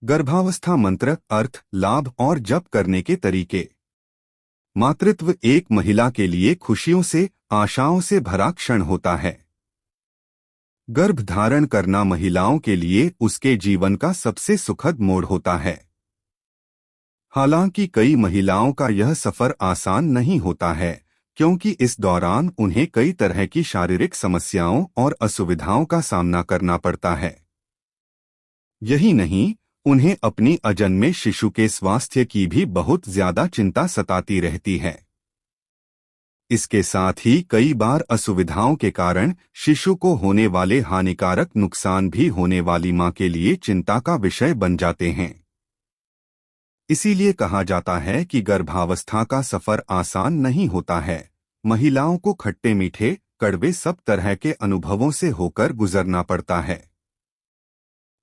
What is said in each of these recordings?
गर्भावस्था मंत्र, अर्थ, लाभ और जप करने के तरीके। मातृत्व एक महिला के लिए खुशियों से, आशाओं से भरा क्षण होता है। गर्भ धारण करना महिलाओं के लिए उसके जीवन का सबसे सुखद मोड़ होता है। हालांकि कई महिलाओं का यह सफर आसान नहीं होता है, क्योंकि इस दौरान उन्हें कई तरह की शारीरिक समस्याओं और असुविधाओं का सामना करना पड़ता है। यही नहीं, उन्हें अपनी अजन्मे शिशु के स्वास्थ्य की भी बहुत ज्यादा चिंता सताती रहती है। इसके साथ ही कई बार असुविधाओं के कारण शिशु को होने वाले हानिकारक नुकसान भी होने वाली मां के लिए चिंता का विषय बन जाते हैं। इसीलिए कहा जाता है कि गर्भावस्था का सफर आसान नहीं होता है। महिलाओं को खट्टे मीठे, कड़वे सब तरह के अनुभवों से होकर गुजरना पड़ता है।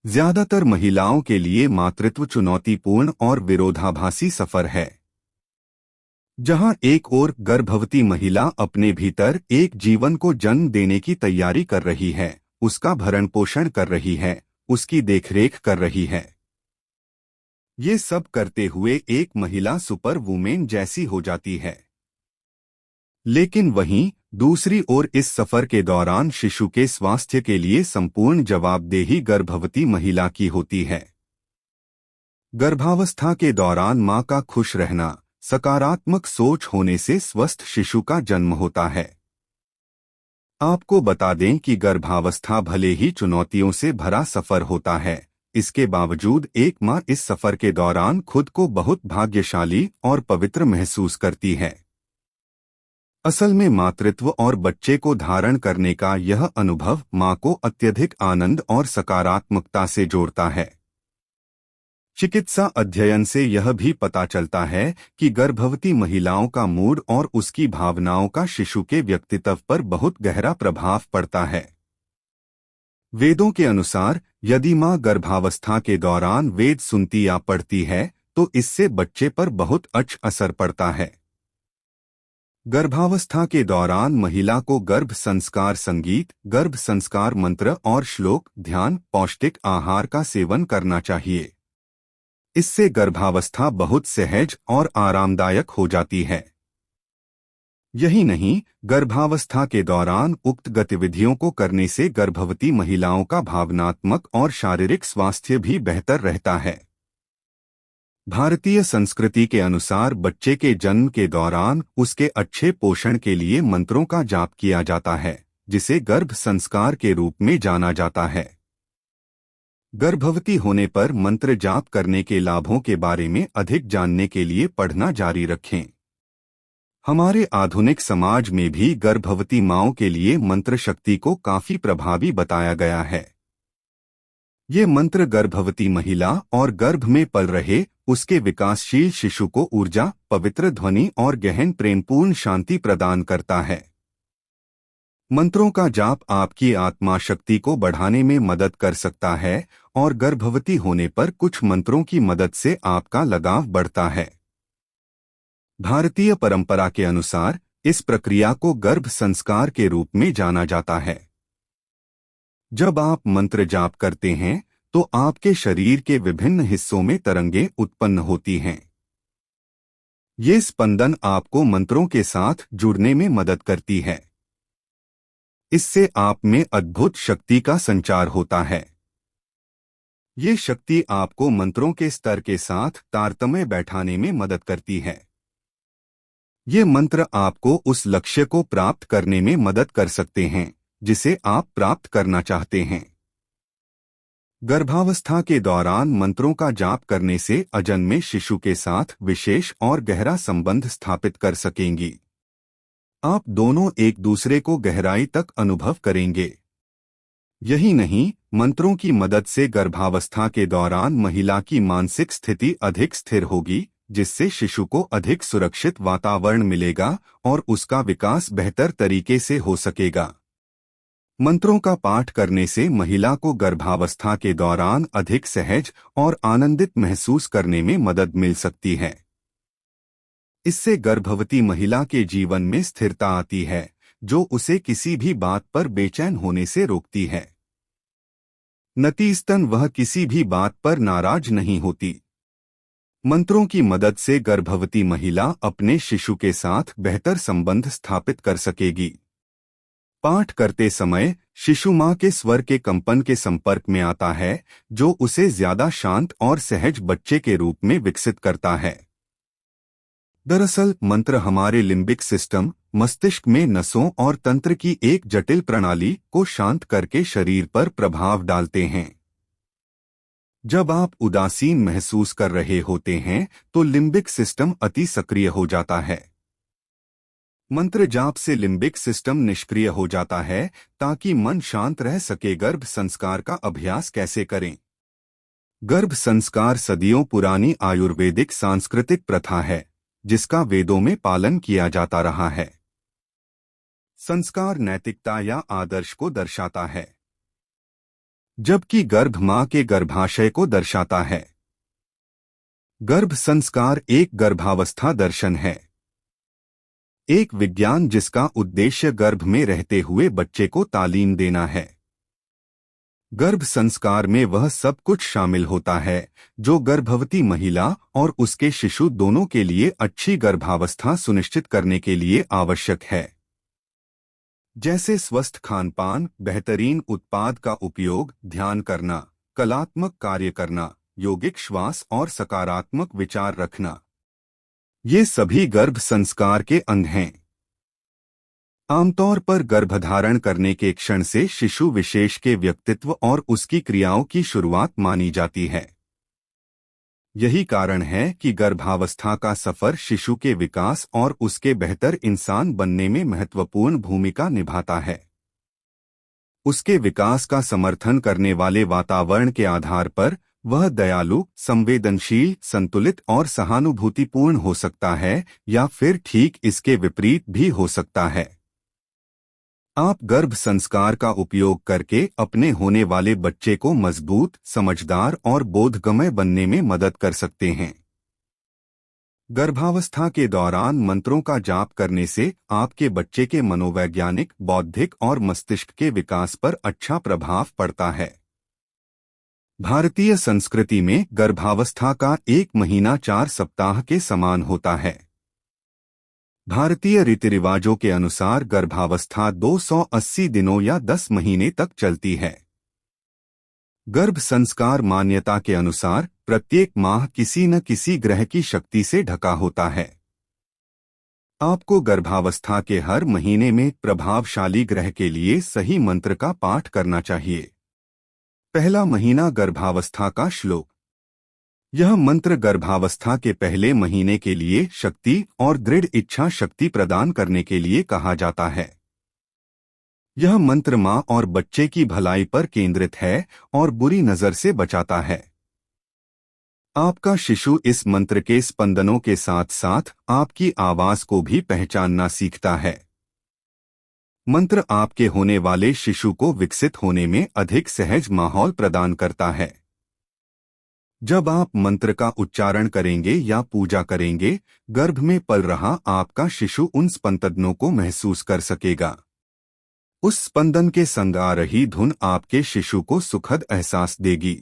ज्यादातर महिलाओं के लिए मातृत्व चुनौतीपूर्ण और विरोधाभासी सफर है। जहां एक ओर गर्भवती महिला अपने भीतर एक जीवन को जन्म देने की तैयारी कर रही है, उसका भरण पोषण कर रही है, उसकी देखरेख कर रही है। ये सब करते हुए एक महिला सुपर वुमेन जैसी हो जाती है। लेकिन वहीं दूसरी ओर इस सफर के दौरान शिशु के स्वास्थ्य के लिए संपूर्ण जवाबदेही गर्भवती महिला की होती है। गर्भावस्था के दौरान मां का खुश रहना, सकारात्मक सोच होने से स्वस्थ शिशु का जन्म होता है। आपको बता दें कि गर्भावस्था भले ही चुनौतियों से भरा सफर होता है, इसके बावजूद एक मां इस सफर के दौरान खुद को बहुत भाग्यशाली और पवित्र महसूस करती है। असल में मातृत्व और बच्चे को धारण करने का यह अनुभव मां को अत्यधिक आनंद और सकारात्मकता से जोड़ता है। चिकित्सा अध्ययन से यह भी पता चलता है कि गर्भवती महिलाओं का मूड और उसकी भावनाओं का शिशु के व्यक्तित्व पर बहुत गहरा प्रभाव पड़ता है। वेदों के अनुसार यदि मां गर्भावस्था के दौरान वेद सुनती या पढ़ती है तो इससे बच्चे पर बहुत अच्छा असर पड़ता है। गर्भावस्था के दौरान महिला को गर्भ संस्कार संगीत, गर्भ संस्कार मंत्र और श्लोक, ध्यान, पौष्टिक आहार का सेवन करना चाहिए। इससे गर्भावस्था बहुत सहज और आरामदायक हो जाती है। यही नहीं, गर्भावस्था के दौरान उक्त गतिविधियों को करने से गर्भवती महिलाओं का भावनात्मक और शारीरिक स्वास्थ्य भी बेहतर रहता है। भारतीय संस्कृति के अनुसार बच्चे के जन्म के दौरान उसके अच्छे पोषण के लिए मंत्रों का जाप किया जाता है, जिसे गर्भ संस्कार के रूप में जाना जाता है। गर्भवती होने पर मंत्र जाप करने के लाभों के बारे में अधिक जानने के लिए पढ़ना जारी रखें। हमारे आधुनिक समाज में भी गर्भवती माँओं के लिए मंत्र शक्ति को काफी प्रभावी बताया गया है। ये मंत्र गर्भवती महिला और गर्भ में पल रहे उसके विकासशील शिशु को ऊर्जा, पवित्र ध्वनि और गहन प्रेमपूर्ण शांति प्रदान करता है। मंत्रों का जाप आपकी आत्मा शक्ति को बढ़ाने में मदद कर सकता है और गर्भवती होने पर कुछ मंत्रों की मदद से आपका लगाव बढ़ता है। भारतीय परंपरा के अनुसार इस प्रक्रिया को गर्भ संस्कार के रूप में जाना जाता है। जब आप मंत्र जाप करते हैं तो आपके शरीर के विभिन्न हिस्सों में तरंगें उत्पन्न होती हैं। ये स्पंदन आपको मंत्रों के साथ जुड़ने में मदद करती है। इससे आप में अद्भुत शक्ति का संचार होता है। ये शक्ति आपको मंत्रों के स्तर के साथ तारतम्य बैठाने में मदद करती है। ये मंत्र आपको उस लक्ष्य को प्राप्त करने में मदद कर सकते हैं जिसे आप प्राप्त करना चाहते हैं। गर्भावस्था के दौरान मंत्रों का जाप करने से अजन्मे शिशु के साथ विशेष और गहरा संबंध स्थापित कर सकेंगी। आप दोनों एक दूसरे को गहराई तक अनुभव करेंगे। यही नहीं, मंत्रों की मदद से गर्भावस्था के दौरान महिला की मानसिक स्थिति अधिक स्थिर होगी, जिससे शिशु को अधिक सुरक्षित वातावरण मिलेगा और उसका विकास बेहतर तरीके से हो सकेगा। मंत्रों का पाठ करने से महिला को गर्भावस्था के दौरान अधिक सहज और आनंदित महसूस करने में मदद मिल सकती है। इससे गर्भवती महिला के जीवन में स्थिरता आती है, जो उसे किसी भी बात पर बेचैन होने से रोकती है। नतीजतन वह किसी भी बात पर नाराज नहीं होती। मंत्रों की मदद से गर्भवती महिला अपने शिशु के साथ बेहतर संबंध स्थापित कर सकेगी। पाठ करते समय शिशु मां के स्वर के कंपन के संपर्क में आता है, जो उसे ज्यादा शांत और सहज बच्चे के रूप में विकसित करता है। दरअसल मंत्र हमारे लिम्बिक सिस्टम, मस्तिष्क में नसों और तंत्र की एक जटिल प्रणाली को शांत करके शरीर पर प्रभाव डालते हैं। जब आप उदासीन महसूस कर रहे होते हैं तो लिम्बिक सिस्टम अति सक्रिय हो जाता है। मंत्र जाप से लिम्बिक सिस्टम निष्क्रिय हो जाता है ताकि मन शांत रह सके। गर्भ संस्कार का अभ्यास कैसे करें? गर्भ संस्कार सदियों पुरानी आयुर्वेदिक सांस्कृतिक प्रथा है, जिसका वेदों में पालन किया जाता रहा है। संस्कार नैतिकता या आदर्श को दर्शाता है, जबकि गर्भ मां के गर्भाशय को दर्शाता है। गर्भ संस्कार एक गर्भावस्था दर्शन है, एक विज्ञान जिसका उद्देश्य गर्भ में रहते हुए बच्चे को तालीम देना है। गर्भ संस्कार में वह सब कुछ शामिल होता है जो गर्भवती महिला और उसके शिशु दोनों के लिए अच्छी गर्भावस्था सुनिश्चित करने के लिए आवश्यक है, जैसे स्वस्थ खानपान, बेहतरीन उत्पाद का उपयोग, ध्यान करना, कलात्मक कार्य करना, योगिक श्वास और सकारात्मक विचार रखना। ये सभी गर्भ संस्कार के अंग हैं। आमतौर पर गर्भधारण करने के क्षण से शिशु विशेष के व्यक्तित्व और उसकी क्रियाओं की शुरुआत मानी जाती है। यही कारण है कि गर्भावस्था का सफर शिशु के विकास और उसके बेहतर इंसान बनने में महत्वपूर्ण भूमिका निभाता है। उसके विकास का समर्थन करने वाले वातावरण के आधार पर वह दयालु, संवेदनशील, संतुलित और सहानुभूतिपूर्ण हो सकता है, या फिर ठीक इसके विपरीत भी हो सकता है। आप गर्भ संस्कार का उपयोग करके अपने होने वाले बच्चे को मजबूत, समझदार और बोधगम्य बनने में मदद कर सकते हैं। गर्भावस्था के दौरान मंत्रों का जाप करने से आपके बच्चे के मनोवैज्ञानिक, बौद्धिक और मस्तिष्क के विकास पर अच्छा प्रभाव पड़ता है। भारतीय संस्कृति में गर्भावस्था का 1 महीना 4 सप्ताह के समान होता है। भारतीय रीति रिवाजों के अनुसार गर्भावस्था 280 दिनों या 10 महीने तक चलती है। गर्भ संस्कार मान्यता के अनुसार प्रत्येक माह किसी न किसी ग्रह की शक्ति से ढका होता है। आपको गर्भावस्था के हर महीने में प्रभावशाली ग्रह के लिए सही मंत्र का पाठ करना चाहिए। पहला महीना गर्भावस्था का श्लोक। यह मंत्र गर्भावस्था के पहले महीने के लिए शक्ति और दृढ़ इच्छा शक्ति प्रदान करने के लिए कहा जाता है। यह मंत्र मां और बच्चे की भलाई पर केंद्रित है और बुरी नजर से बचाता है। आपका शिशु इस मंत्र के स्पंदनों के साथ साथ आपकी आवाज को भी पहचानना सीखता है। मंत्र आपके होने वाले शिशु को विकसित होने में अधिक सहज माहौल प्रदान करता है। जब आप मंत्र का उच्चारण करेंगे या पूजा करेंगे, गर्भ में पल रहा आपका शिशु उन स्पंदनों को महसूस कर सकेगा। उस स्पंदन के संग आ रही धुन आपके शिशु को सुखद एहसास देगी।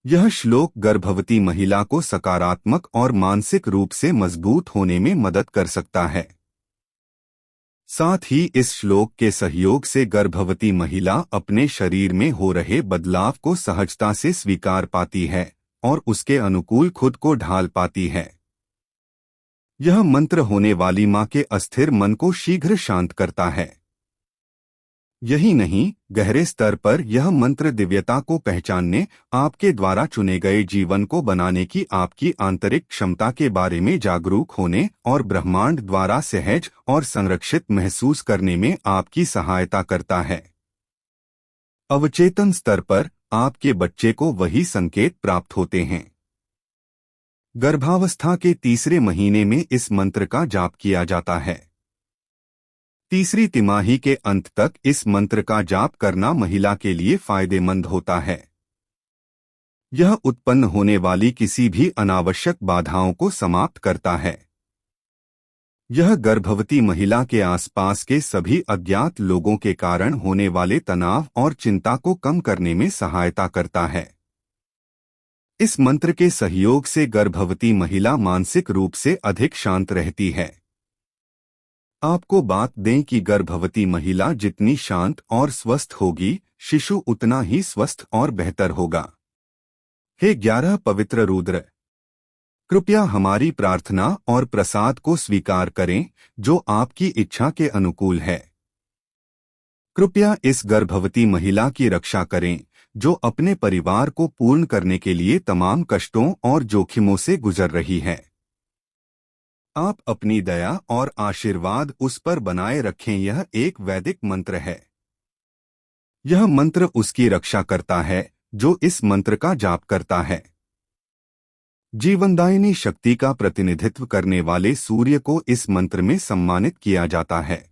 यह श्लोक गर्भवती महिला को सकारात्मक और मानसिक रूप से मजबूत होने में मदद कर सकता है। साथ ही इस श्लोक के सहयोग से गर्भवती महिला अपने शरीर में हो रहे बदलाव को सहजता से स्वीकार पाती है और उसके अनुकूल खुद को ढाल पाती है। यह मंत्र होने वाली मां के अस्थिर मन को शीघ्र शांत करता है। यही नहीं, गहरे स्तर पर यह मंत्र दिव्यता को पहचानने, आपके द्वारा चुने गए जीवन को बनाने की आपकी आंतरिक क्षमता के बारे में जागरूक होने और ब्रह्मांड द्वारा सहज और संरक्षित महसूस करने में आपकी सहायता करता है। अवचेतन स्तर पर आपके बच्चे को वही संकेत प्राप्त होते हैं। गर्भावस्था के तीसरे महीने में इस मंत्र का जाप किया जाता है। तीसरी तिमाही के अंत तक इस मंत्र का जाप करना महिला के लिए फायदेमंद होता है। यह उत्पन्न होने वाली किसी भी अनावश्यक बाधाओं को समाप्त करता है। यह गर्भवती महिला के आसपास के सभी अज्ञात लोगों के कारण होने वाले तनाव और चिंता को कम करने में सहायता करता है। इस मंत्र के सहयोग से गर्भवती महिला मानसिक रूप से अधिक शांत रहती है। आपको बात दें कि गर्भवती महिला जितनी शांत और स्वस्थ होगी, शिशु उतना ही स्वस्थ और बेहतर होगा। हे 11 पवित्र रुद्र, कृपया हमारी प्रार्थना और प्रसाद को स्वीकार करें जो आपकी इच्छा के अनुकूल है। कृपया इस गर्भवती महिला की रक्षा करें जो अपने परिवार को पूर्ण करने के लिए तमाम कष्टों और जोखिमों से गुजर रही है। आप अपनी दया और आशीर्वाद उस पर बनाए रखें। यह एक वैदिक मंत्र है। यह मंत्र उसकी रक्षा करता है जो इस मंत्र का जाप करता है। जीवनदायिनी शक्ति का प्रतिनिधित्व करने वाले सूर्य को इस मंत्र में सम्मानित किया जाता है।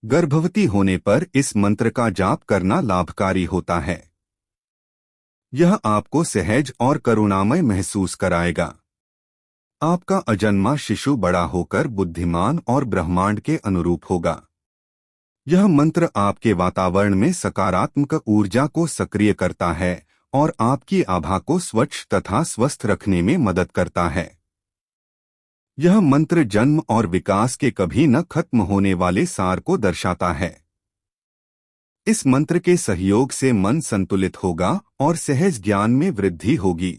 गर्भवती होने पर इस मंत्र का जाप करना लाभकारी होता है। यह आपको सहज और करुणामय महसूस कराएगा। आपका अजन्मा शिशु बड़ा होकर बुद्धिमान और ब्रह्मांड के अनुरूप होगा। यह मंत्र आपके वातावरण में सकारात्मक ऊर्जा को सक्रिय करता है और आपकी आभा को स्वच्छ तथा स्वस्थ रखने में मदद करता है। यह मंत्र जन्म और विकास के कभी न खत्म होने वाले सार को दर्शाता है। इस मंत्र के सहयोग से मन संतुलित होगा और सहज ज्ञान में वृद्धि होगी।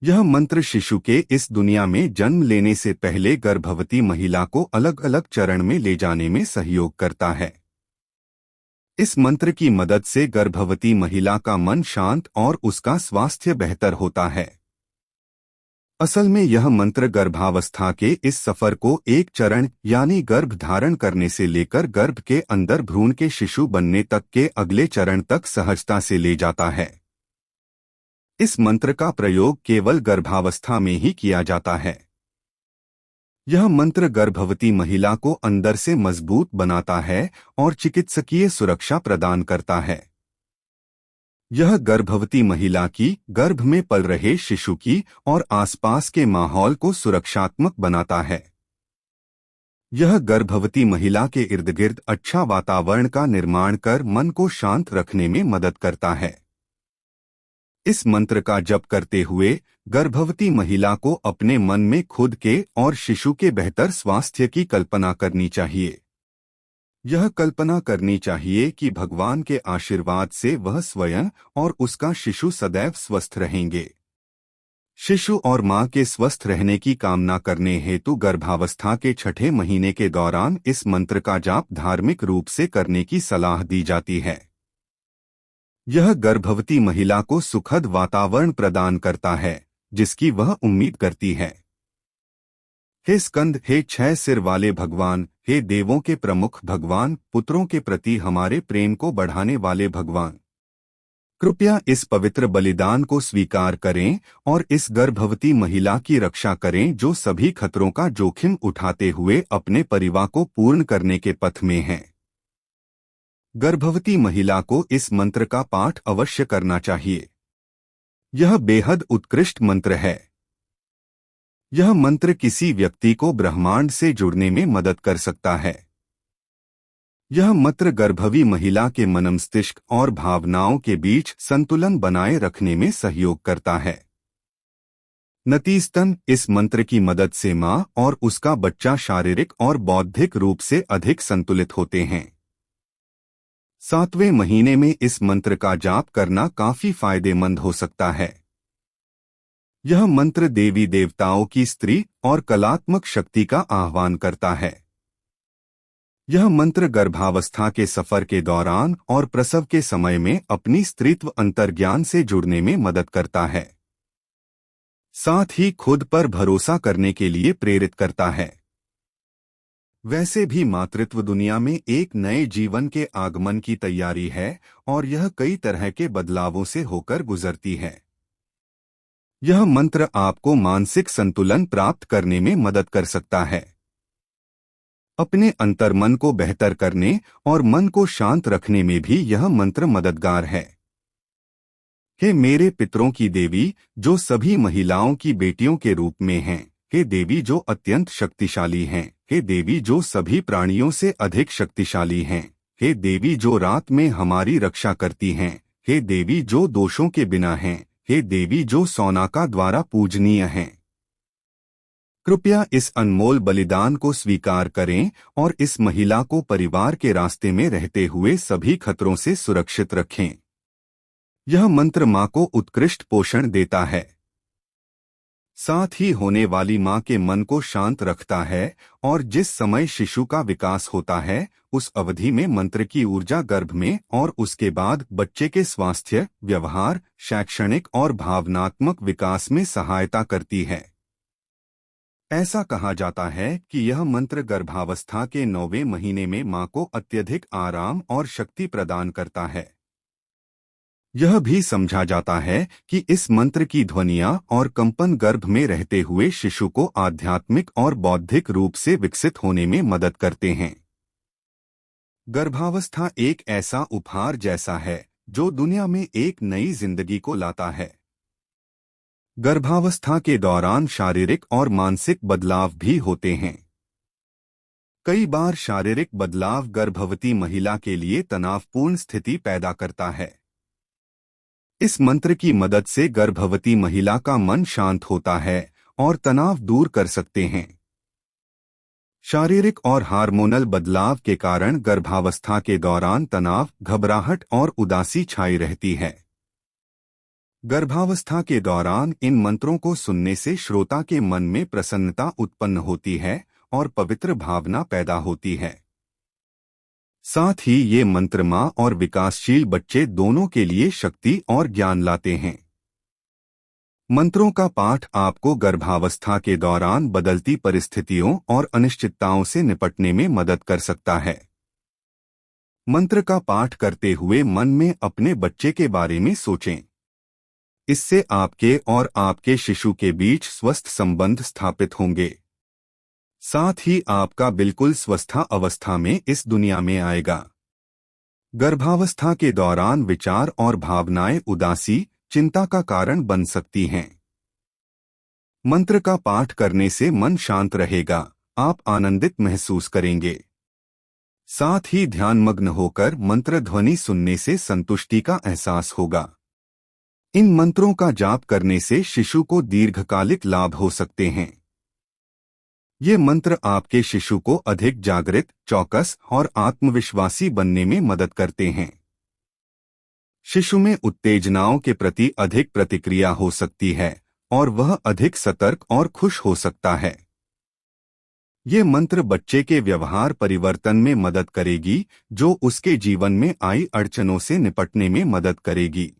यह मंत्र शिशु के इस दुनिया में जन्म लेने से पहले गर्भवती महिला को अलग अलग चरण में ले जाने में सहयोग करता है। इस मंत्र की मदद से गर्भवती महिला का मन शांत और उसका स्वास्थ्य बेहतर होता है। असल में यह मंत्र गर्भावस्था के इस सफर को एक चरण यानी गर्भ धारण करने से लेकर गर्भ के अंदर भ्रूण के शिशु बनने तक के अगले चरण तक सहजता से ले जाता है। इस मंत्र का प्रयोग केवल गर्भावस्था में ही किया जाता है। यह मंत्र गर्भवती महिला को अंदर से मजबूत बनाता है और चिकित्सकीय सुरक्षा प्रदान करता है। यह गर्भवती महिला की, गर्भ में पल रहे शिशु की और आसपास के माहौल को सुरक्षात्मक बनाता है। यह गर्भवती महिला के इर्द गिर्द अच्छा वातावरण का निर्माण कर मन को शांत रखने में मदद करता है। इस मंत्र का जप करते हुए गर्भवती महिला को अपने मन में खुद के और शिशु के बेहतर स्वास्थ्य की कल्पना करनी चाहिए। यह कल्पना करनी चाहिए कि भगवान के आशीर्वाद से वह स्वयं और उसका शिशु सदैव स्वस्थ रहेंगे। शिशु और मां के स्वस्थ रहने की कामना करने हेतु गर्भावस्था के 6ठे महीने के दौरान इस मंत्र का जाप धार्मिक रूप से करने की सलाह दी जाती है। यह गर्भवती महिला को सुखद वातावरण प्रदान करता है जिसकी वह उम्मीद करती है। हे स्कंद, हे 6 सिर वाले भगवान, हे देवों के प्रमुख भगवान, पुत्रों के प्रति हमारे प्रेम को बढ़ाने वाले भगवान, कृपया इस पवित्र बलिदान को स्वीकार करें और इस गर्भवती महिला की रक्षा करें जो सभी खतरों का जोखिम उठाते हुए अपने परिवार को पूर्ण करने के पथ में है। गर्भवती महिला को इस मंत्र का पाठ अवश्य करना चाहिए। यह बेहद उत्कृष्ट मंत्र है। यह मंत्र किसी व्यक्ति को ब्रह्मांड से जुड़ने में मदद कर सकता है। यह मंत्र गर्भवती महिला के मनमस्तिष्क और भावनाओं के बीच संतुलन बनाए रखने में सहयोग करता है। नतीजतन इस मंत्र की मदद से मां और उसका बच्चा शारीरिक और बौद्धिक रूप से अधिक संतुलित होते हैं। 7वें महीने में इस मंत्र का जाप करना काफी फायदेमंद हो सकता है। यह मंत्र देवी देवताओं की स्त्री और कलात्मक शक्ति का आह्वान करता है। यह मंत्र गर्भावस्था के सफर के दौरान और प्रसव के समय में अपनी स्त्रीत्व अंतर्ज्ञान से जुड़ने में मदद करता है। साथ ही खुद पर भरोसा करने के लिए प्रेरित करता है। वैसे भी मातृत्व दुनिया में एक नए जीवन के आगमन की तैयारी है और यह कई तरह के बदलावों से होकर गुजरती है। यह मंत्र आपको मानसिक संतुलन प्राप्त करने में मदद कर सकता है। अपने अंतर्मन को बेहतर करने और मन को शांत रखने में भी यह मंत्र मददगार है। हे मेरे पितरों की देवी, जो सभी महिलाओं की बेटियों के रूप में हैं, हे देवी जो अत्यंत शक्तिशाली हैं, हे देवी जो सभी प्राणियों से अधिक शक्तिशाली हैं, हे देवी जो रात में हमारी रक्षा करती हैं, हे देवी जो दोषों के बिना हैं, हे देवी जो सौनाका द्वारा पूजनीय हैं। कृपया इस अनमोल बलिदान को स्वीकार करें और इस महिला को परिवार के रास्ते में रहते हुए सभी खतरों से सुरक्षित रखें। यह मंत्र मां को उत्कृष्ट पोषण देता है, साथ ही होने वाली मां के मन को शांत रखता है और जिस समय शिशु का विकास होता है उस अवधि में मंत्र की ऊर्जा गर्भ में और उसके बाद बच्चे के स्वास्थ्य, व्यवहार, शैक्षणिक और भावनात्मक विकास में सहायता करती है। ऐसा कहा जाता है कि यह मंत्र गर्भावस्था के 9वें महीने में मां को अत्यधिक आराम और शक्ति प्रदान करता है। यह भी समझा जाता है कि इस मंत्र की ध्वनियां और कंपन गर्भ में रहते हुए शिशु को आध्यात्मिक और बौद्धिक रूप से विकसित होने में मदद करते हैं। गर्भावस्था एक ऐसा उपहार जैसा है जो दुनिया में एक नई जिंदगी को लाता है। गर्भावस्था के दौरान शारीरिक और मानसिक बदलाव भी होते हैं। कई बार शारीरिक बदलाव गर्भवती महिला के लिए तनावपूर्ण स्थिति पैदा करता है। इस मंत्र की मदद से गर्भवती महिला का मन शांत होता है और तनाव दूर कर सकते हैं। शारीरिक और हार्मोनल बदलाव के कारण गर्भावस्था के दौरान तनाव, घबराहट और उदासी छाई रहती है। गर्भावस्था के दौरान इन मंत्रों को सुनने से श्रोता के मन में प्रसन्नता उत्पन्न होती है और पवित्र भावना पैदा होती है। साथ ही ये मंत्र मां और विकासशील बच्चे दोनों के लिए शक्ति और ज्ञान लाते हैं। मंत्रों का पाठ आपको गर्भावस्था के दौरान बदलती परिस्थितियों और अनिश्चितताओं से निपटने में मदद कर सकता है। मंत्र का पाठ करते हुए मन में अपने बच्चे के बारे में सोचें। इससे आपके और आपके शिशु के बीच स्वस्थ संबंध स्थापित होंगे। साथ ही आपका बिल्कुल स्वस्थ अवस्था में इस दुनिया में आएगा। गर्भावस्था के दौरान विचार और भावनाएं उदासी, चिंता का कारण बन सकती हैं। मंत्र का पाठ करने से मन शांत रहेगा, आप आनंदित महसूस करेंगे। साथ ही ध्यानमग्न होकर मंत्र ध्वनि सुनने से संतुष्टि का एहसास होगा। इन मंत्रों का जाप करने से शिशु को दीर्घकालिक लाभ हो सकते हैं। ये मंत्र आपके शिशु को अधिक जागृत, चौकस और आत्मविश्वासी बनने में मदद करते हैं। शिशु में उत्तेजनाओं के प्रति अधिक प्रतिक्रिया हो सकती है और वह अधिक सतर्क और खुश हो सकता है। ये मंत्र बच्चे के व्यवहार परिवर्तन में मदद करेगी, जो उसके जीवन में आई अड़चनों से निपटने में मदद करेगी।